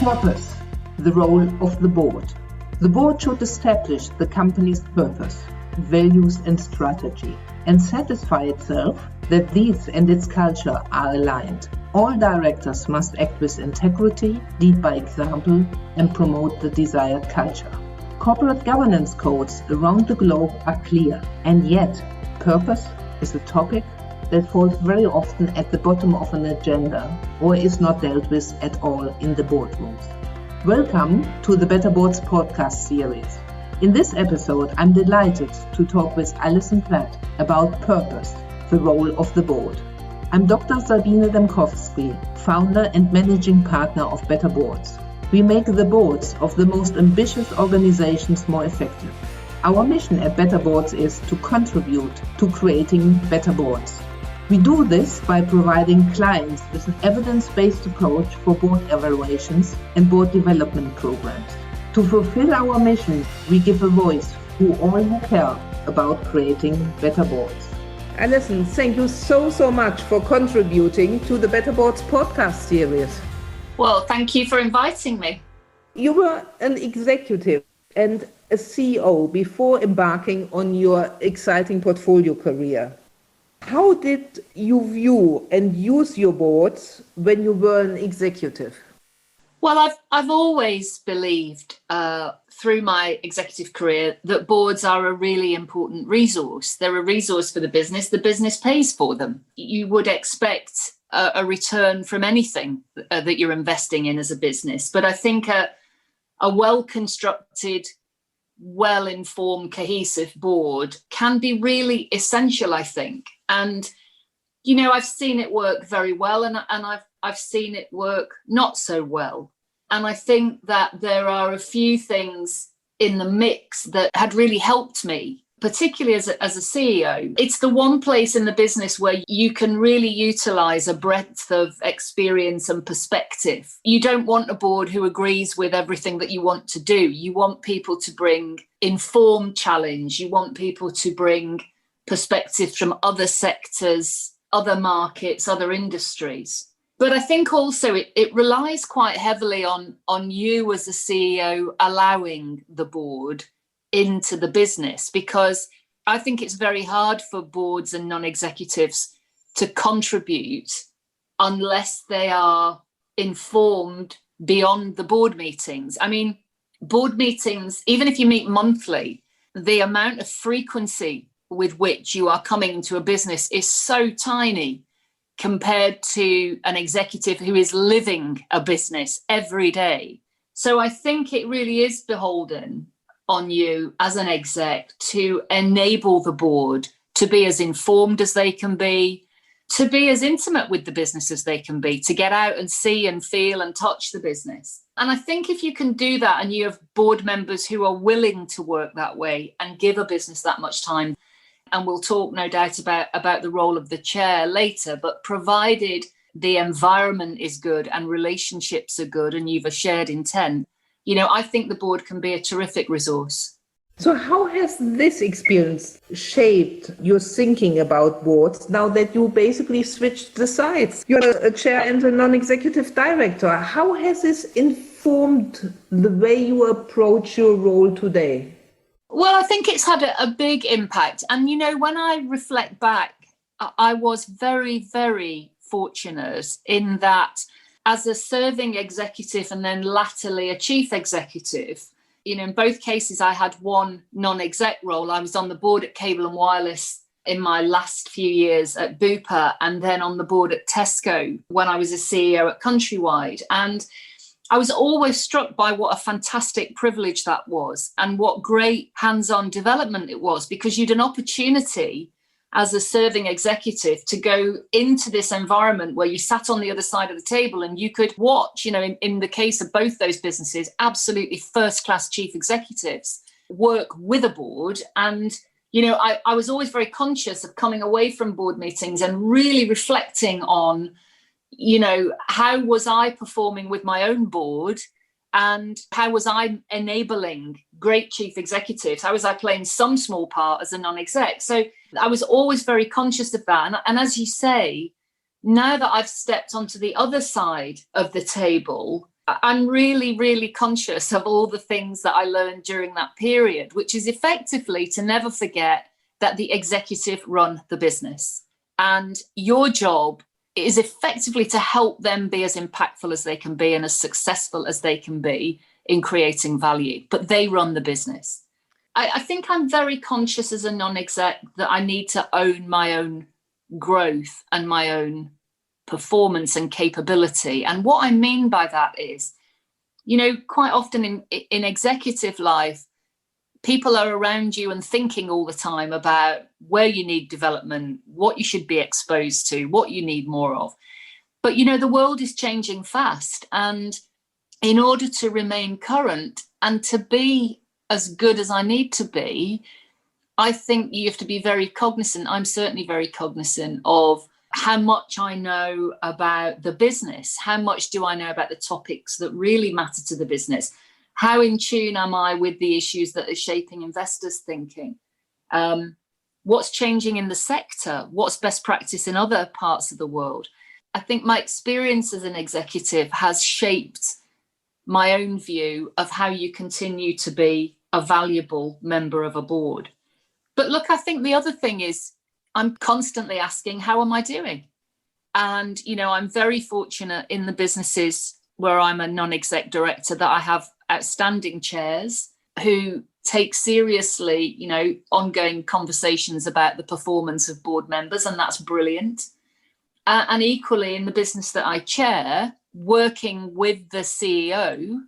Purpose, the role of the board. The board should establish the company's purpose, values and strategy, and satisfy itself that these and its culture are aligned. All directors must act with integrity, lead by example, and promote the desired culture. Corporate governance codes around the globe are clear, and yet purpose is a topic that falls very often at the bottom of an agenda or is not dealt with at all in the boardrooms. Welcome to the Better Boards podcast series. In this episode, I'm delighted to talk with Alison Platt about purpose, the role of the board. I'm Dr. Sabine Dembkowski, founder and managing partner of Better Boards. We make the boards of the most ambitious organizations more effective. Our mission at Better Boards is to contribute to creating better boards. We do this by providing clients with an evidence-based approach for board evaluations and board development programs. To fulfill our mission, we give a voice to all who care about creating better boards. Alison, thank you so much for contributing to the Better Boards podcast series. Well, thank you for inviting me. You were an executive and a CEO before embarking on your exciting portfolio career. How did you view and use your boards when you were an executive? Well, I've always believed through my executive career that boards are a really important resource. They're a resource for the business pays for them. You would expect a return from anything that you're investing in as a business. But I think a well-constructed, well-informed, cohesive board can be really essential, I think. And, you know, I've seen it work very well and I've seen it work not so well. And I think that there are a few things in the mix that had really helped me, particularly as a CEO. It's the one place in the business where you can really utilize a breadth of experience and perspective. You don't want a board who agrees with everything that you want to do. You want people to bring informed challenge. You want people to bring perspectives from other sectors, other markets, other industries. But I think also it relies quite heavily on you as a CEO allowing the board into the business, because I think it's very hard for boards and non-executives to contribute unless they are informed beyond the board meetings. I mean, board meetings, even if you meet monthly, the amount of frequency with which you are coming to a business is so tiny compared to an executive who is living a business every day. So I think it really is beholden on you as an exec to enable the board to be as informed as they can be, to be as intimate with the business as they can be, to get out and see and feel and touch the business. And I think if you can do that and you have board members who are willing to work that way and give a business that much time, and we'll talk no doubt about the role of the chair later, but provided the environment is good and relationships are good and you've a shared intent, you know, I think the board can be a terrific resource. So how has this experience shaped your thinking about boards now that you basically switched the sides? You're a chair and a non-executive director. How has this informed the way you approach your role today? Well, I think it's had a big impact. And, you know, when I reflect back, I was very, very fortunate in that as a serving executive and then latterly a chief executive, you know, in both cases, I had one non-exec role. I was on the board at Cable and Wireless in my last few years at Bupa, and then on the board at Tesco when I was a CEO at Countrywide. And I was always struck by what a fantastic privilege that was and what great hands-on development it was, because you'd an opportunity as a serving executive to go into this environment where you sat on the other side of the table and you could watch, you know, in the case of both those businesses, absolutely first-class chief executives work with a board. And, you know, I was always very conscious of coming away from board meetings and really reflecting on, you know, how was I performing with my own board and how was I enabling great chief executives? How was I playing some small part as a non-exec? So I was always very conscious of that. And as you say, now that I've stepped onto the other side of the table, I'm really, really conscious of all the things that I learned during that period, which is effectively to never forget that the executive run the business. And your job is effectively to help them be as impactful as they can be and as successful as they can be in creating value. But they run the business. I think I'm very conscious as a non-exec that I need to own my own growth and my own performance and capability. And what I mean by that is, quite often in executive life, people are around you and thinking all the time about where you need development, what you should be exposed to, what you need more of. But, the world is changing fast. And in order to remain current and to be as good as I need to be, I think you have to be very cognizant. I'm certainly very cognizant of how much I know about the business. How much do I know about the topics that really matter to the business? How in tune am I with the issues that are shaping investors' thinking? What's changing in the sector? What's best practice in other parts of the world? I think my experience as an executive has shaped my own view of how you continue to be a valuable member of a board. But look, I think the other thing is I'm constantly asking, how am I doing? And, I'm very fortunate in the businesses where I'm a non-exec director that I have outstanding chairs who take seriously, ongoing conversations about the performance of board members, and that's brilliant. And equally in the business that I chair, working with the CEO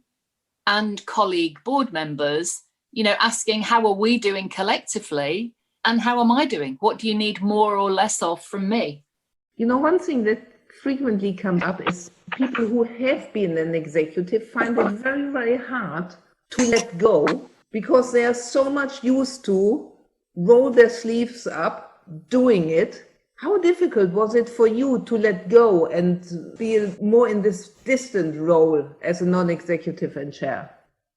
and colleague board members, asking how are we doing collectively and how am I doing? What do you need more or less of from me? One thing that frequently comes up is people who have been an executive find it very, very hard to let go because they are so much used to roll their sleeves up doing it. How difficult was it for you to let go and be more in this distant role as a non-executive and chair?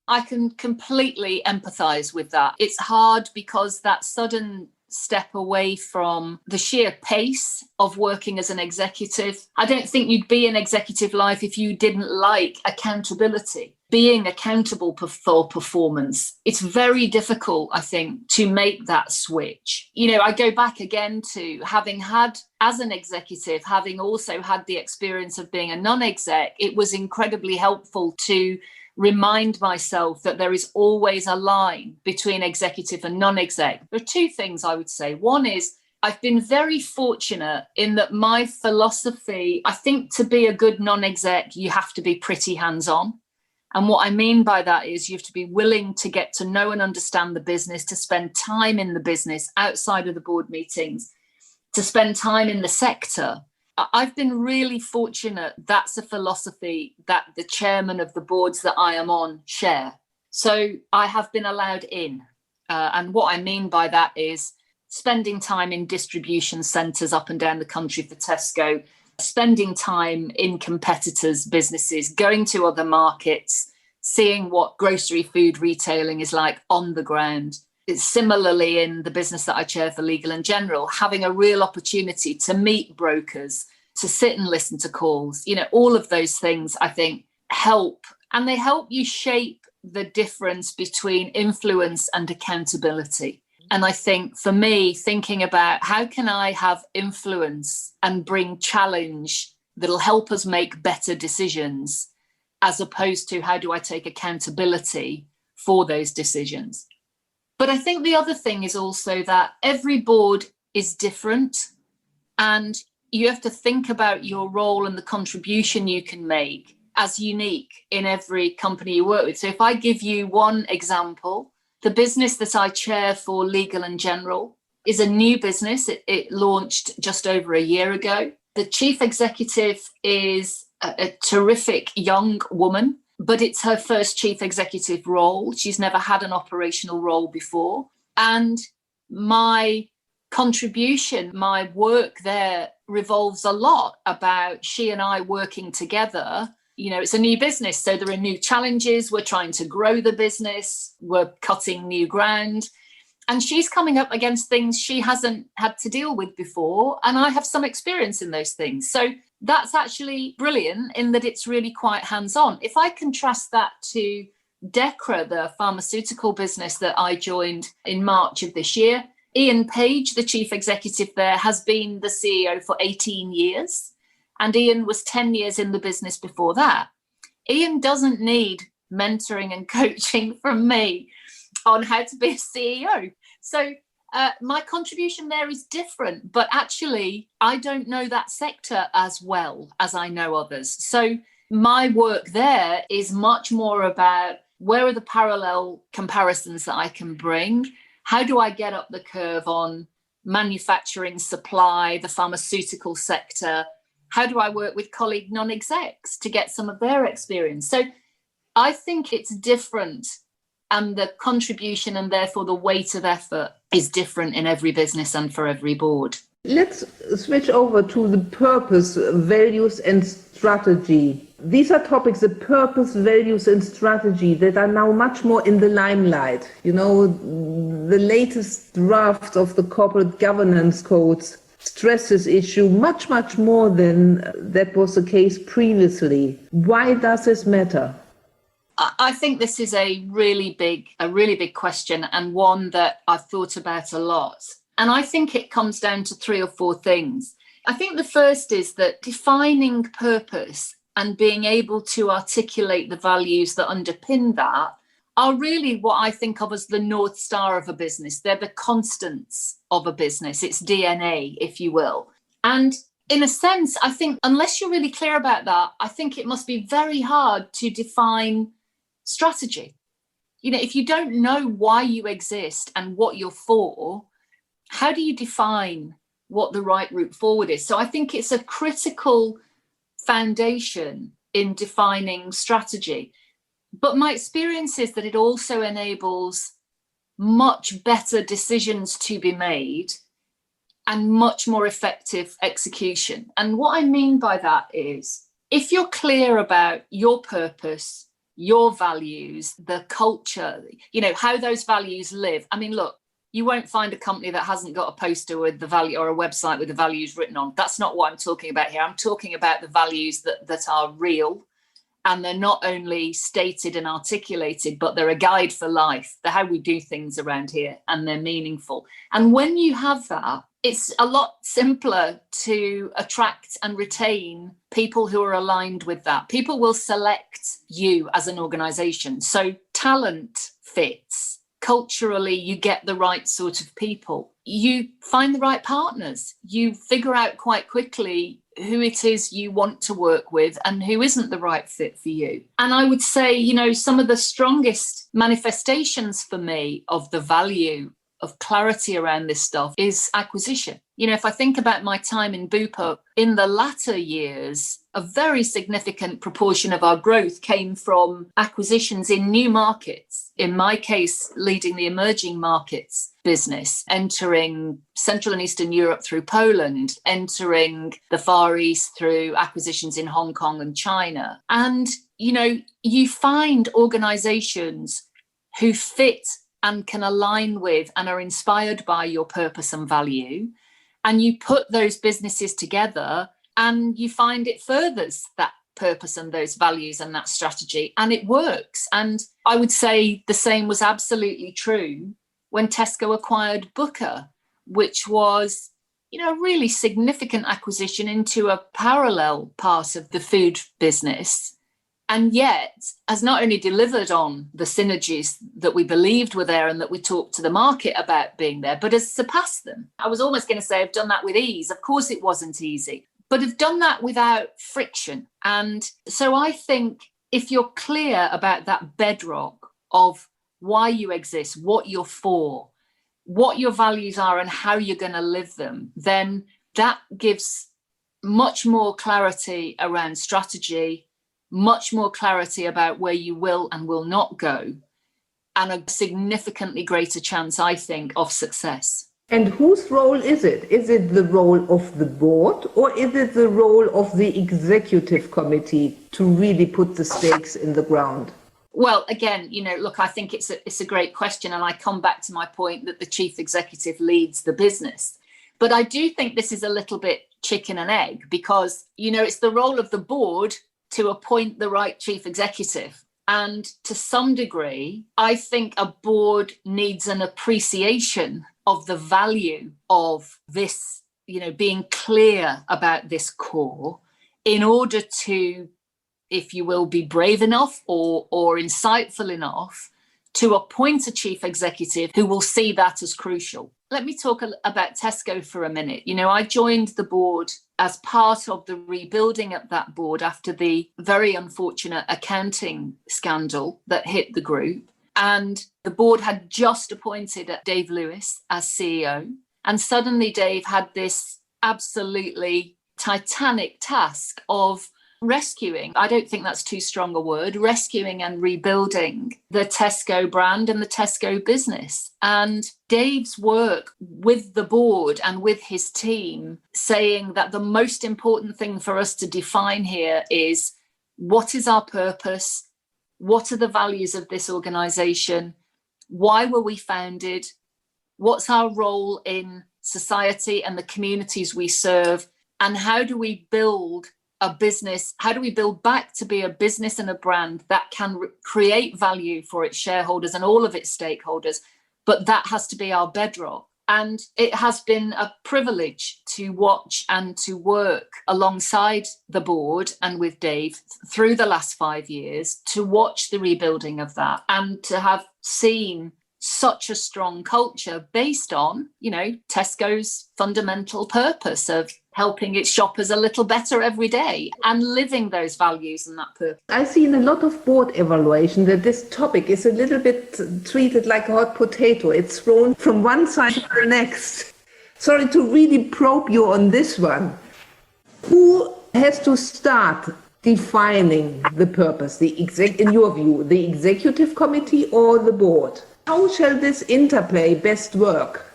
I can completely empathise with that. It's hard because that sudden step away from the sheer pace of working as an executive. I don't think you'd be in executive life if you didn't like accountability, being accountable for performance. It's very difficult, I think, to make that switch. I go back again to having had, as an executive, having also had the experience of being a non-exec, it was incredibly helpful to remind myself that there is always a line between executive and non-exec. There are two things I would say. One is I've been very fortunate in that my philosophy, I think to be a good non-exec, you have to be pretty hands-on. And what I mean by that is you have to be willing to get to know and understand the business, to spend time in the business outside of the board meetings, to spend time in the sector. I've been really fortunate. That's a philosophy that the chairman of the boards that I am on share. So I have been allowed in. And what I mean by that is spending time in distribution centres up and down the country for Tesco, spending time in competitors' businesses, going to other markets, seeing what grocery food retailing is like on the ground. It's similarly in the business that I chair for Legal and General, having a real opportunity to meet brokers, to sit and listen to calls. All of those things I think help, and they help you shape the difference between influence and accountability. And I think for me, thinking about how can I have influence and bring challenge that'll help us make better decisions, as opposed to how do I take accountability for those decisions. But I think the other thing is also that every board is different, and you have to think about your role and the contribution you can make as unique in every company you work with. So if I give you one example, the business that I chair for Legal and General is a new business. It launched just over a year ago. The chief executive is a terrific young woman, but it's her first chief executive role. She's never had an operational role before. And my contribution, my work there revolves a lot about she and I working together. It's a new business, so there are new challenges. We're trying to grow the business. We're cutting new ground. And she's coming up against things she hasn't had to deal with before. And I have some experience in those things. So that's actually brilliant in that it's really quite hands-on. If I contrast that to Decra, the pharmaceutical business that I joined in March of this year, Ian Page, the chief executive there, has been the CEO for 18 years. And Ian was 10 years in the business before that. Ian doesn't need mentoring and coaching from me on how to be a CEO. So my contribution there is different, but actually I don't know that sector as well as I know others. So my work there is much more about where are the parallel comparisons that I can bring? How do I get up the curve on manufacturing, supply, the pharmaceutical sector? How do I work with colleague non-execs to get some of their experience? So I think it's different, and the contribution and therefore the weight of effort is different in every business and for every board. Let's switch over to the purpose, values and strategy. These are topics, the purpose, values and strategy, that are now much more in the limelight. You know, the latest draft of the corporate governance codes stress this issue much, much more than that was the case previously. Why does this matter? I think this is a really big question, and one that I've thought about a lot. And I think it comes down to 3 or 4 things. I think the first is that defining purpose and being able to articulate the values that underpin that are really what I think of as the North Star of a business. They're the constants of a business, its DNA, if you will. And in a sense, I think unless you're really clear about that, I think it must be very hard to define strategy. You know, if you don't know why you exist and what you're for, how do you define what the right route forward is? So I think it's a critical foundation in defining strategy. But my experience is that it also enables much better decisions to be made and much more effective execution. And what I mean by that is, if you're clear about your purpose, your values, the culture, you know, how those values live. I mean, look, you won't find a company that hasn't got a poster with the value or a website with the values written on. That's not what I'm talking about here. I'm talking about the values that are real, and they're not only stated and articulated, but they're a guide for life. They're how we do things around here, and they're meaningful. And when you have that, it's a lot simpler to attract and retain people who are aligned with that. People will select you as an organization. So talent fits. Culturally, you get the right sort of people. You find the right partners. You figure out quite quickly who it is you want to work with and who isn't the right fit for you. And I would say, you know, some of the strongest manifestations for me of the value of clarity around this stuff is acquisition. You know, if I think about my time in Bupa, in the latter years, a very significant proportion of our growth came from acquisitions in new markets. In my case, leading the emerging markets business, entering Central and Eastern Europe through Poland, entering the Far East through acquisitions in Hong Kong and China. And, you know, you find organizations who fit and can align with and are inspired by your purpose and value. And you put those businesses together and you find it furthers that purpose and those values and that strategy, and it works. And I would say the same was absolutely true when Tesco acquired Booker, which was, you know, a really significant acquisition into a parallel part of the food business. And yet has not only delivered on the synergies that we believed were there and that we talked to the market about being there, but has surpassed them. I was almost going to say I've done that with ease. Of course it wasn't easy, but have done that without friction. And so I think if you're clear about that bedrock of why you exist, what you're for, what your values are and how you're going to live them, then that gives much more clarity around strategy, much more clarity about where you will and will not go, and a significantly greater chance, I think, of success. And whose role is it? Is it the role of the board, or is it the role of the executive committee to really put the stakes in the ground? Well, again, you know, look, I think it's a great question, and I come back to my point that the chief executive leads the business. But I do think this is a little bit chicken and egg, because, it's the role of the board to appoint the right chief executive. And to some degree, I think a board needs an appreciation of the value of this, being clear about this core in order to, if you will, be brave enough or insightful enough to appoint a chief executive who will see that as crucial. Let me talk about Tesco for a minute. I joined the board as part of the rebuilding of that board after the very unfortunate accounting scandal that hit the group. And the board had just appointed Dave Lewis as CEO. And suddenly Dave had this absolutely titanic task of rescuing, I don't think that's too strong a word, rescuing and rebuilding the Tesco brand and the Tesco business. And Dave's work with the board and with his team saying that the most important thing for us to define here is, what is our purpose? What are the values of this organisation? Why were we founded? What's our role in society and the communities we serve? And how do we build a business? How do we build back to be a business and a brand that can create value for its shareholders and all of its stakeholders? But that has to be our bedrock. And it has been a privilege to watch and to work alongside the board and with Dave through the last 5 years, to watch the rebuilding of that and to have seen such a strong culture based on, Tesco's fundamental purpose of helping its shoppers a little better every day and living those values and that purpose. I see in a lot of board evaluation that this topic is a little bit treated like a hot potato. It's thrown from one side to the next. Sorry to really probe you on this one. Who has to start defining the purpose, in your view, the executive committee or the board? How shall this interplay best work?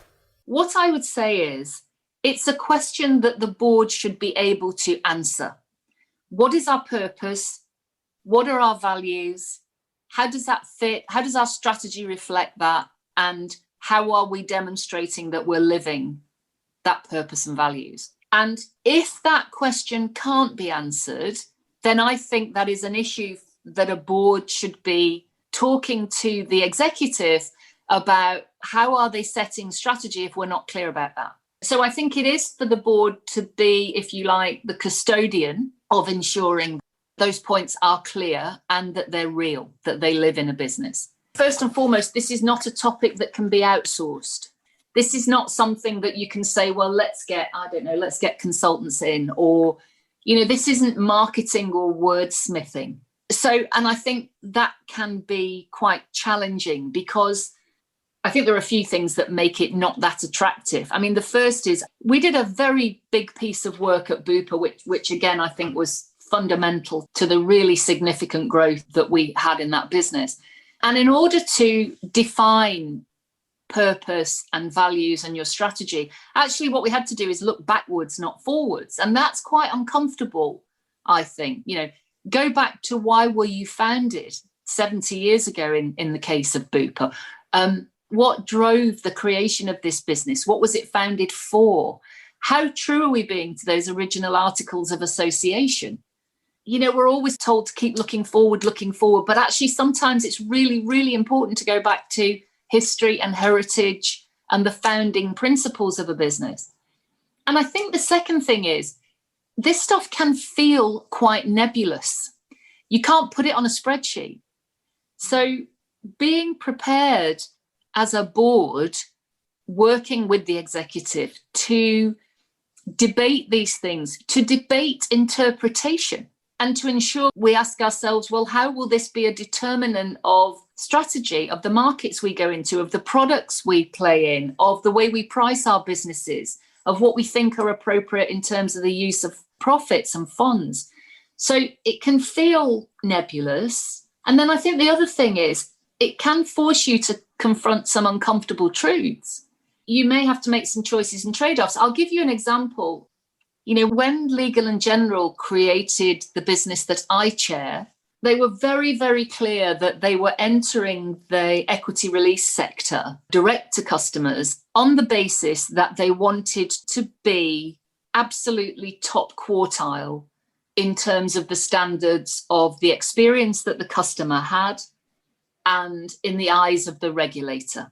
What I would say is, it's a question that the board should be able to answer. What is our purpose? What are our values? How does that fit? How does our strategy reflect that? And how are we demonstrating that we're living that purpose and values? And if that question can't be answered, then I think that is an issue that a board should be talking to the executive about. How are they setting strategy if we're not clear about that? So I think it is for the board to be, if you like, the custodian of ensuring those points are clear and that they're real, that they live in a business. First and foremost, this is not a topic that can be outsourced. This is not something that you can say, well, let's get consultants in, or, this isn't marketing or wordsmithing. So, and I think that can be quite challenging, because I think there are a few things that make it not that attractive. I mean, the first is we did a very big piece of work at Bupa, which again, I think was fundamental to the really significant growth that we had in that business. And in order to define purpose and values and your strategy, actually what we had to do is look backwards, not forwards. And that's quite uncomfortable, I think. Go back to why were you founded 70 years ago in the case of Bupa? What drove the creation of this business? What was it founded for? How true are we being to those original articles of association? We're always told to keep looking forward, but actually sometimes it's really, really important to go back to history and heritage and the founding principles of a business. And I think the second thing is, this stuff can feel quite nebulous. You can't put it on a spreadsheet. So being prepared as a board, working with the executive to debate these things, to debate interpretation, and to ensure we ask ourselves, well, how will this be a determinant of strategy, of the markets we go into, of the products we play in, of the way we price our businesses, of what we think are appropriate in terms of the use of profits and funds. So it can feel nebulous. And then I think the other thing is, it can force you to confront some uncomfortable truths. You may have to make some choices and trade-offs. I'll give you an example. When Legal & General created the business that I chair, they were very, very clear that they were entering the equity release sector direct to customers on the basis that they wanted to be absolutely top quartile in terms of the standards of the experience that the customer had and in the eyes of the regulator.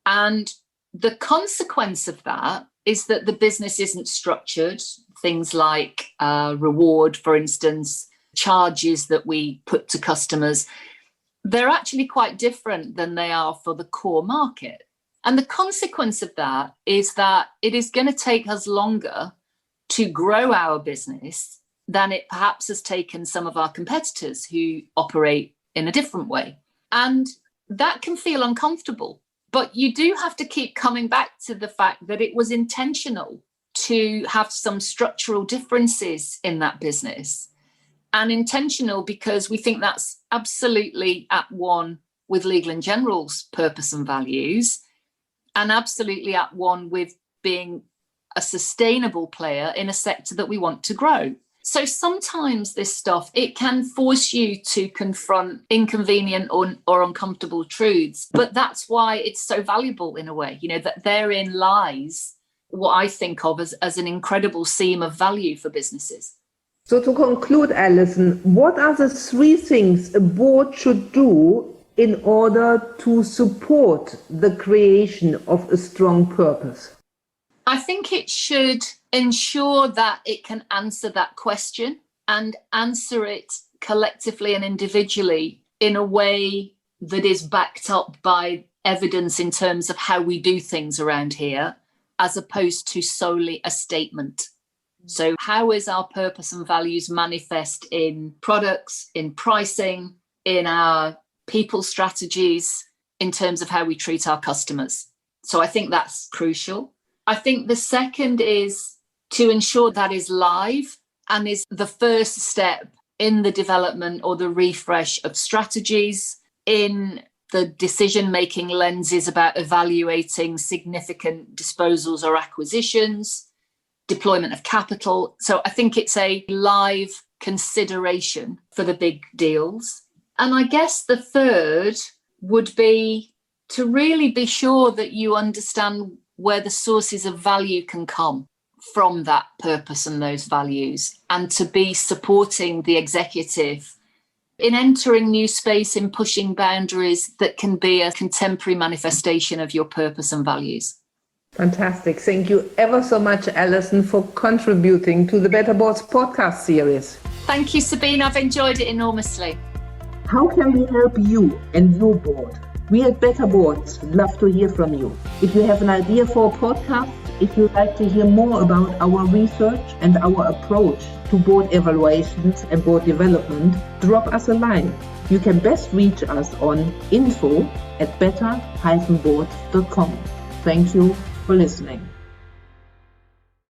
And the consequence of that is that the business isn't structured. Things like reward, for instance, charges that we put to customers, they're actually quite different than they are for the core market. And the consequence of that is that it is going to take us longer to grow our business than it perhaps has taken some of our competitors who operate in a different way. And that can feel uncomfortable. But you do have to keep coming back to the fact that it was intentional to have some structural differences in that business, and intentional because we think that's absolutely at one with Legal & General's purpose and values, and absolutely at one with being a sustainable player in a sector that we want to grow. So sometimes this stuff, it can force you to confront inconvenient or uncomfortable truths. But that's why it's so valuable in a way, that therein lies what I think of as an incredible seam of value for businesses. So to conclude, Alison, what are the 3 things a board should do in order to support the creation of a strong purpose? I think it should ensure that it can answer that question and answer it collectively and individually in a way that is backed up by evidence in terms of how we do things around here, as opposed to solely a statement. So how is our purpose and values manifest in products, in pricing, in our people strategies, in terms of how we treat our customers? So I think that's crucial. I think the second is to ensure that is live and is the first step in the development or the refresh of strategies, in the decision-making lenses about evaluating significant disposals or acquisitions, deployment of capital. So I think it's a live consideration for the big deals. And I guess the third would be to really be sure that you understand where the sources of value can come from that purpose and those values, and to be supporting the executive in entering new space, in pushing boundaries that can be a contemporary manifestation of your purpose and values. Fantastic. Thank you ever so much, Alison, for contributing to the Better Boards podcast series. Thank you, Sabine. I've enjoyed it enormously. How can we help you and your board? We at Better Boards would love to hear from you. If you have an idea for a podcast, if you'd like to hear more about our research and our approach to board evaluations and board development, drop us a line. You can best reach us on info@better-boards.com. Thank you for listening.